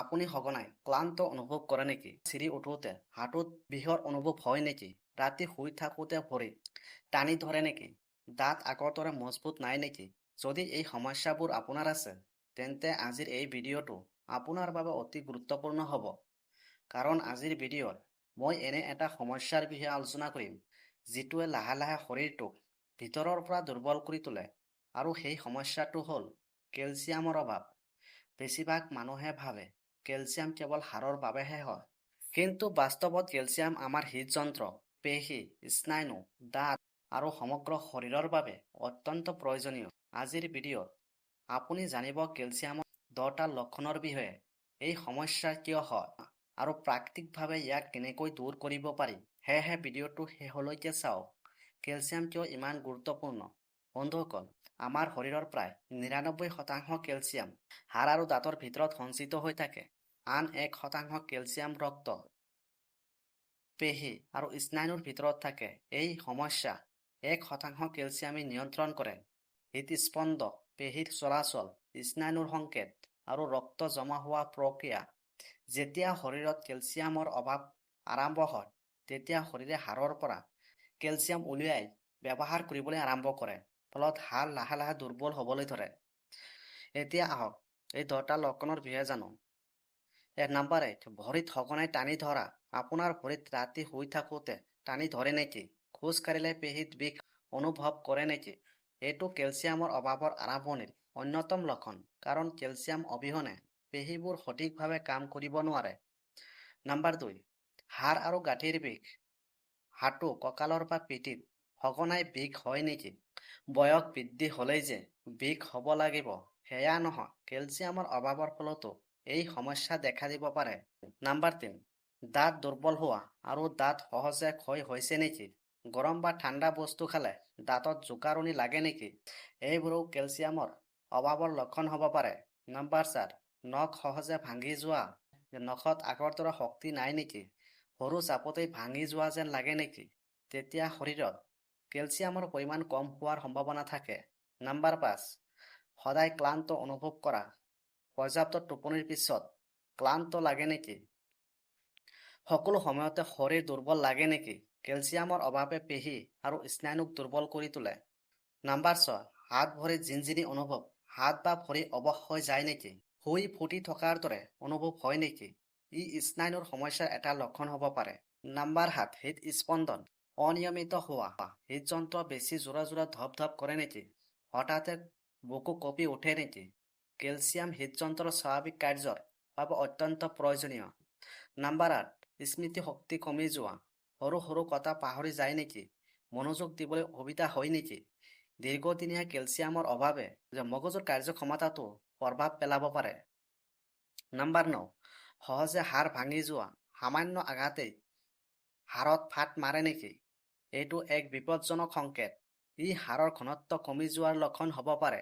আপুনি সঘনাই ক্লান্ত অনুভৱ কৰে নেকি? চিৰি উঠোতে হাঁটুত বিষৰ অনুভৱ হয় নেকি? ৰাতি শুই থাকোতে ভৰি টানি ধৰে নেকি? দাঁত আগৰ দৰে মজবুত নাই নেকি? যদি এই সমস্যাবোৰ আপোনাৰ আছে, তেন্তে আজিৰ এই ভিডিঅ'টো আপোনাৰ বাবে অতি গুৰুত্বপূৰ্ণ হ'ব। কাৰণ আজিৰ ভিডিঅ'ত মই এনে এটা সমস্যাৰ বিষয়ে আলোচনা কৰিম, যিটোৱে লাহে লাহে শৰীৰটোক ভিতৰৰ পৰা দুৰ্বল কৰি তোলে। আৰু সেই সমস্যাটো হ'ল কেলছিয়ামৰ অভাৱ। বেছিভাগ মানুহে ভাবে কেলছিয়াম কেৱল হাড়ৰ বাবেহে হয়, কিন্তু বাস্তৱত কেলছিয়াম আমাৰ হৃদযন্ত্ৰ, পেশী, স্নায়ু, দাঁত আৰু সমগ্ৰ শৰীৰৰ বাবে অত্যন্ত প্ৰয়োজনীয়। আজিৰ ভিডিঅ'ত আপুনি জানিব কেলছিয়ামৰ 10টা লক্ষণৰ বিষয়ে, এই সমস্যা কিয় হয় আৰু প্ৰাকৃতিকভাৱে ইয়াক কেনেকৈ দূৰ কৰিব পাৰি। সেয়েহে ভিডিঅ'টো শেষলৈকে চাওক। কেলছিয়াম কিয় ইমান গুৰুত্বপূৰ্ণ? বন্ধুসকল, আমাৰ শৰীৰৰ প্ৰায় 99% কেলছিয়াম হাড় আৰু দাঁতৰ ভিতৰত সঞ্চিত হৈ থাকে। আন 1% কেলছিয়াম ৰক্ত, পেশী আৰু স্নায়ুৰ ভিতৰত থাকে। এই সমস্যা 1% কেলছিয়ামে নিয়ন্ত্ৰণ কৰে হৃদস্পন্দ, পেশীৰ চলাচল, স্নায়ুৰ সংকেত আৰু ৰক্ত জমা হোৱা প্ৰক্ৰিয়া। যেতিয়া শৰীৰত কেলছিয়ামৰ অভাৱ আৰম্ভ হয়, তেতিয়া শৰীৰে হাড়ৰ পৰা কেলছিয়াম উলিয়াই ব্যৱহাৰ কৰিবলৈ আৰম্ভ কৰে, ফলত হাড় লাহে লাহে দুৰ্বল হ'বলৈ ধৰে। এতিয়া আহক এই 10টা লক্ষণৰ বিষয়ে জানো। 1 নম্বৰ, ভৰিত সঘনাই টানি ধৰা। আপোনাৰ ভৰিত ৰাতি শুই থাকোতে টানি ধৰে নেকি? খোজ কাঢ়িলে পেশীত বিষ অনুভৱ কৰে নেকি? এইটো কেলছিয়ামৰ অভাৱৰ আৰম্ভণিৰ অন্যতম লক্ষণ, কাৰণ কেলছিয়াম অবিহনে পেশীবোৰ সঠিকভাৱে কাম কৰিব নোৱাৰে। নম্বৰ 2, হাড় আৰু গাঁঠিৰ বিষ। হাঁটু, কঁকালৰ বা পিঠিত সঘনাই বিষ হয় নেকি? বয়স বৃদ্ধি হ'লেই যে বিষ হ'ব লাগিব সেয়া নহয়, কেলছিয়ামৰ অভাৱৰ ফলতো এই সমস্যা দেখা দিব পাৰে। নম্বৰ 3, দাঁত দুৰ্বল হোৱা আৰু দাঁত সহজে ক্ষয় হৈছে নেকি? গৰম বা ঠাণ্ডা বস্তু খালে দাঁতত জোকাৰণি লাগে নেকি? এইবোৰো কেলছিয়ামৰ অভাৱৰ লক্ষণ হ'ব পাৰে। নম্বৰ 4, নখ সহজে ভাঙি যোৱা। নখত আগৰ দৰে শক্তি নাই নেকি? সৰু চাপতেই ভাঙি যোৱা যেন লাগে নেকি? তেতিয়া শৰীৰত কেলছিয়ামৰ পৰিমাণ কম হোৱাৰ সম্ভাৱনা থাকে। নম্বৰ 5, সদায় ক্লান্ত অনুভৱ কৰা। পৰ্যাপ্ত টোপনিৰ পিছত ক্লান্ত লাগে নেকি? সকলো সময়তে শৰীৰ দুৰ্বল লাগে নেকি? কেলছিয়ামৰ অভাৱে পেশী আৰু স্নায়ুক দুৰ্বল কৰি তোলে। নম্বৰ 6, হাত ভৰিত জিনজিনি অনুভৱ। হাত বা ভৰি অৱশ হৈ যায় নেকি? শুই ফুটি থকাৰ দৰে অনুভৱ হয় নেকি? ই স্নায়ুৰ সমস্যাৰ এটা লক্ষণ হ'ব পাৰে। নম্বৰ 7, হৃদস্পন্দন অনিয়মিত হোৱা। হৃদযন্ত্ৰ বেছি জোৰা জোৰা ধপ ধপ কৰে নেকি? হঠাতে বুকু কঁপি উঠে নেকি? কেলছিয়াম হৃদযন্ত্ৰৰ স্বাভাৱিক কাৰ্যৰ বাবে অত্যন্ত প্ৰয়োজনীয়। নম্বৰ 8, স্মৃতি শক্তি কমি যোৱা। সৰু সৰু কথা পাহৰি যায় নেকি? মনোযোগ দিবলৈ অসুবিধা হয় নেকি? দীৰ্ঘদিনীয়া কেলছিয়ামৰ অভাৱে মগজুৰ কাৰ্যক্ষমতাতো প্ৰভাৱ পেলাব পাৰে। নম্বৰ 9, সহজে হাড় ভাঙি যোৱা। সামান্য আঘাতেই হাড়ত ফাট মাৰে নেকি? এইটো এক বিপদজনক সংকেত। ই হাড়ৰ ঘনত্ব কমি যোৱাৰ লক্ষণ হ'ব পাৰে।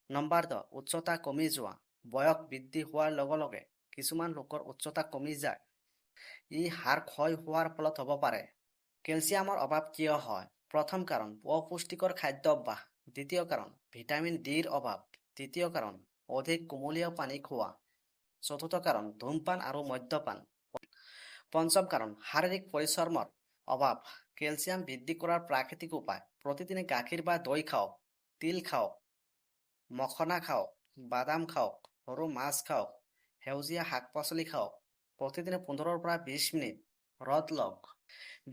নম্বৰ 10, উচ্চতা কমি যোৱা। বয়স বৃদ্ধি হোৱাৰ লগে লগে কিছুমান লোকৰ উচ্চতা কমি যায়। ই হাড় ক্ষয় হোৱাৰ ফলত হ'ব পাৰে। কেলছিয়ামৰ অভাৱ কিয় হয়? প্ৰথম কাৰণ, অপুষ্টিকৰ খাদ্যাভ্যাস। দ্বিতীয় কাৰণ, ভিটামিন ডিৰ অভাৱ। তৃতীয় কাৰণ, অধিক কুমলীয়া পানী খোৱা। চতুৰ্থ কাৰণ, ধূমপান আৰু মদ্যপান। পঞ্চম কাৰণ, শাৰীৰিক পৰিশ্ৰমৰ অভাৱ। কেলছিয়াম বৃদ্ধি কৰাৰ প্ৰাকৃতিক উপায়: প্ৰতিদিনে গাখীৰ বা দৈ খাওক, তিল খাওক, মখনা খাওক, বাদাম খাওক, সৰু মাছ খাওক, সেউজীয়া শাক-পাচলি খাওক। প্ৰতিদিনে 15 পৰা 20 মিনিট ৰ'দ লওক।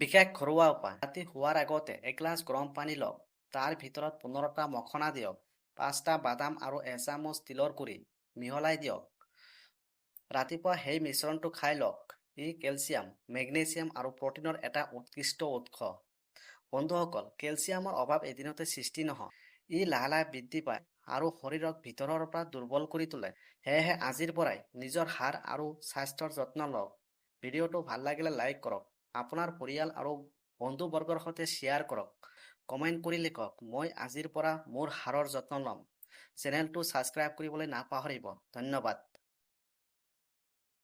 বিশেষ ঘৰুৱা উপায়: ৰাতি শোৱাৰ আগতে এগিলাচ গৰম পানী লওক। তাৰ ভিতৰত 15টা মখনা দিয়ক। 5টা বাদাম আৰু এচামুচ তিলৰ গুড়ি মিহলাই দিয়ক। ৰাতিপুৱা সেই মিশ্ৰণটো খাই লওক। ই কেলছিয়াম, মেগনেছিয়াম আৰু প্ৰটিনৰ এটা উৎকৃষ্ট উৎস। বন্ধুসকল, কেলছিয়ামৰ অভাৱ এদিনতে সৃষ্টি নহয়। ই লাহে লাহে বৃদ্ধি পায় আৰু শৰীৰক ভিতৰৰ পৰা দুৰ্বল কৰি তোলে। সেয়েহে আজিৰ পৰাই নিজৰ হাড় আৰু স্বাস্থ্যৰ যত্ন লওক। ভিডিঅ'টো ভাল লাগিলে লাইক কৰক। আপোনাৰ পৰিয়াল আৰু বন্ধু-বৰ্গৰ সৈতে শ্বেয়াৰ কৰক। কমেণ্ট কৰি লিখক, মই আজিৰ পৰা মোৰ হাড়ৰ যত্ন ল'ম। চেনেলটো ছাবস্ক্ৰাইব কৰিবলৈ নাপাহৰিব। ধন্যবাদ।